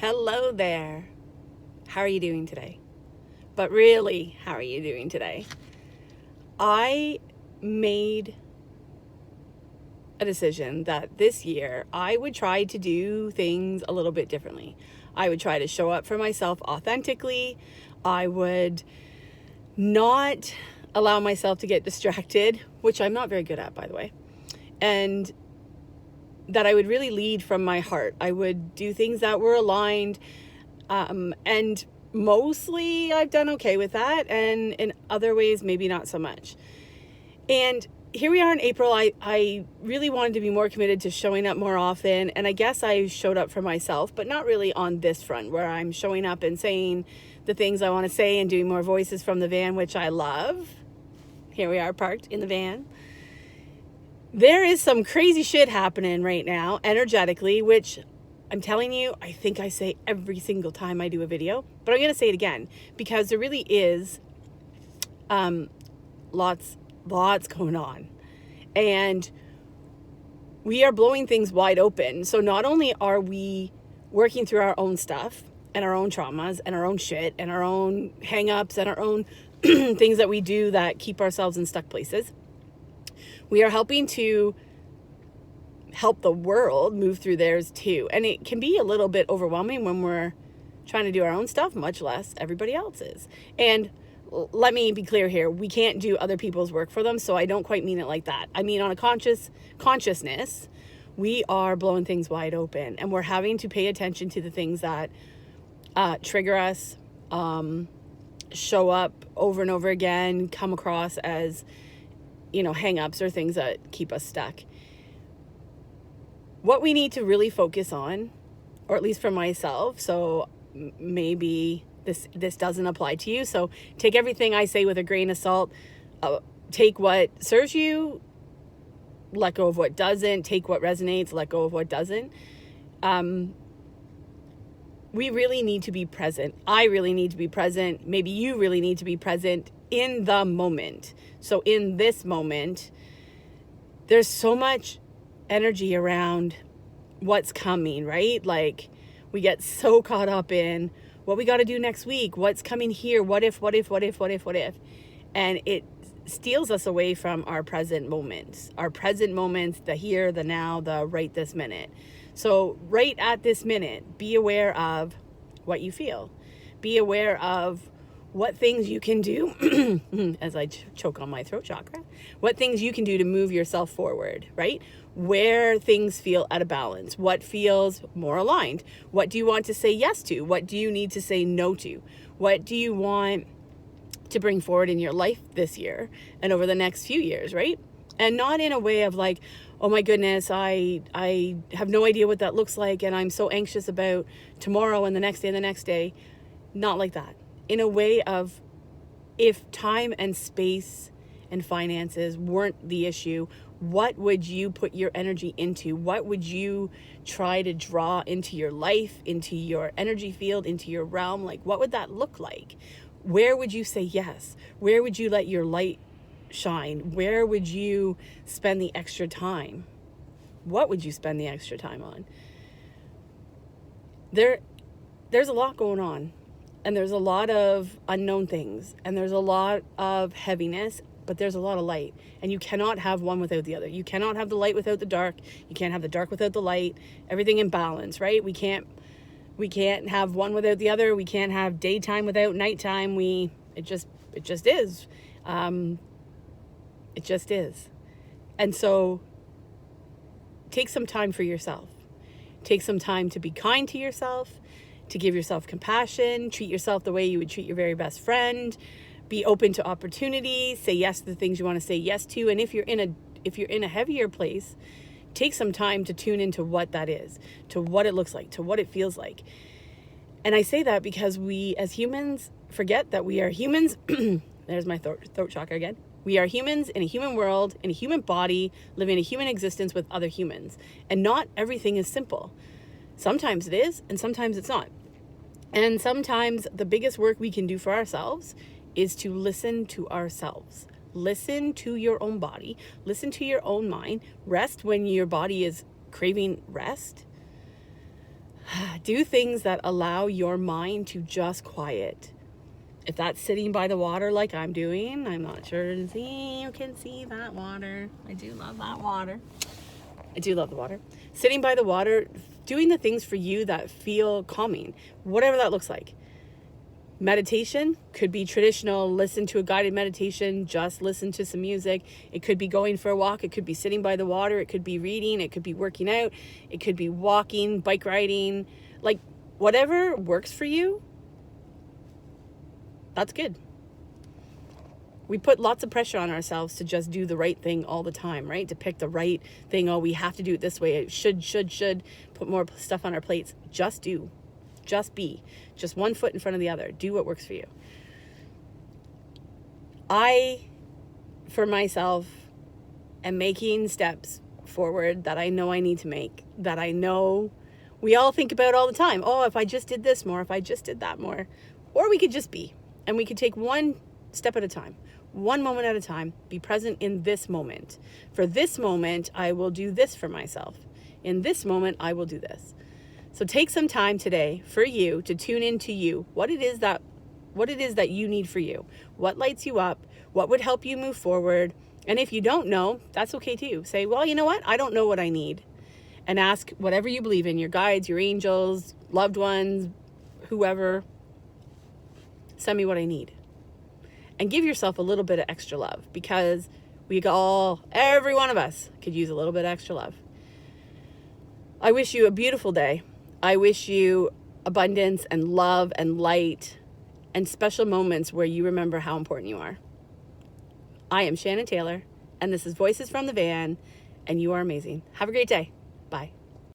Hello there. How are you doing today? But really, how are you doing today? I made a decision that this year I would try to do things a little bit differently. I would try to show up for myself authentically. I would not allow myself to get distracted, which I'm not very good at, by the way. And that I would really lead from my heart. I would do things that were aligned. And mostly I've done okay with that. And in other ways, maybe not so much. And here we are in April. I really wanted to be more committed to showing up more often. And I guess I showed up for myself, but not really on this front where I'm showing up and saying the things I want to say and doing more voices from the van, which I love. Here we are parked in the van. There is some crazy shit happening right now, energetically, which I'm telling you, I think I say every single time I do a video, but I'm going to say it again because there really is lots going on. And we are blowing things wide open. So not only are we working through our own stuff and our own traumas and our own shit and our own hang-ups and our own things that we do that keep ourselves in stuck places, we are helping to help the world move through theirs too. And it can be a little bit overwhelming when we're trying to do our own stuff, much less everybody else's. And let me be clear here. We can't do other people's work for them. So I don't quite mean it like that. I mean, on a consciousness, we are blowing things wide open and we're having to pay attention to the things that trigger us, show up over and over again, come across as hang-ups or things that keep us stuck. What we need to really focus on, or at least for myself, so maybe this doesn't apply to you, so take everything I say with a grain of salt. Take what serves you, let go of what doesn't. Take what resonates, let go of what doesn't. We really need to be present. I really need to be present. Maybe you really need to be present in the moment. So in this moment, there's so much energy around what's coming, right? Like we get so caught up in what we got to do next week, what's coming here, what if, and it steals us away from our present moments, the here, the now, the right this minute. So right at this minute, be aware of what you feel. Be aware of what things you can do, as I choke on my throat chakra, what things you can do to move yourself forward, right? Where things feel out of balance, what feels more aligned, what do you want to say yes to, what do you need to say no to, what do you want to bring forward in your life this year and over the next few years, right? And not in a way of like, oh my goodness, I have no idea what that looks like and I'm so anxious about tomorrow and the next day and the next day. Not like that. In a way of, if time and space and finances weren't the issue, what would you put your energy into? What would you try to draw into your life, into your energy field, into your realm? Like, what would that look like? Where would you say yes? Where would you let your light shine? Where would you spend the extra time? What would you spend the extra time on? There's a lot going on. And there's a lot of unknown things. And there's a lot of heaviness. But there's a lot of light. And you cannot have one without the other. You cannot have the light without the dark. You can't have the dark without the light. Everything in balance, right? We can't have one without the other. We can't have daytime without nighttime. It just is. It just is. And so take some time for yourself. Take some time to be kind to yourself, to give yourself compassion, treat yourself the way you would treat your very best friend, be open to opportunities, say yes to the things you want to say yes to. And if you're in a heavier place, take some time to tune into what that is, to what it looks like, to what it feels like. And I say that because we as humans forget that we are humans. There's my throat chakra again. We are humans in a human world, in a human body, living a human existence with other humans. And not everything is simple. Sometimes it is, and sometimes it's not. And sometimes the biggest work we can do for ourselves is to listen to ourselves. Listen to your own body. Listen to your own mind. Rest when your body is craving rest. Do things that allow your mind to just quiet. If that's sitting by the water like I'm doing, I'm not sure you can see that water. I do love that water. I do love the water. Sitting by the water, doing the things for you that feel calming, whatever that looks like. Meditation could be traditional, listen to a guided meditation, just listen to some music. It could be going for a walk. It could be sitting by the water. It could be reading. It could be working out. It could be walking, bike riding, like whatever works for you. That's good. We put lots of pressure on ourselves to just do the right thing all the time, right? To pick the right thing. Oh, we have to do it this way. It should. Put more stuff on our plates. Just do. Just be. Just one foot in front of the other. Do what works for you. I, for myself, am making steps forward that I know I need to make. That I know we all think about all the time. Oh, if I just did this more, if I just did that more. Or we could just be. And we could take one step at a time, one moment at a time, be present in this moment. For this moment, I will do this for myself. In this moment, I will do this. So take some time today for you to tune into you, what it is that you need for you, what lights you up, what would help you move forward. And if you don't know, that's okay too. Say, well, you know what? I don't know what I need. And ask whatever you believe in, your guides, your angels, loved ones, whoever, send me what I need. And give yourself a little bit of extra love, because every one of us could use a little bit of extra love. I wish you a beautiful day. I wish you abundance and love and light and special moments where you remember how important you are. I am Shannon Taylor, and this is Voices from the Van, and you are amazing. Have a great day.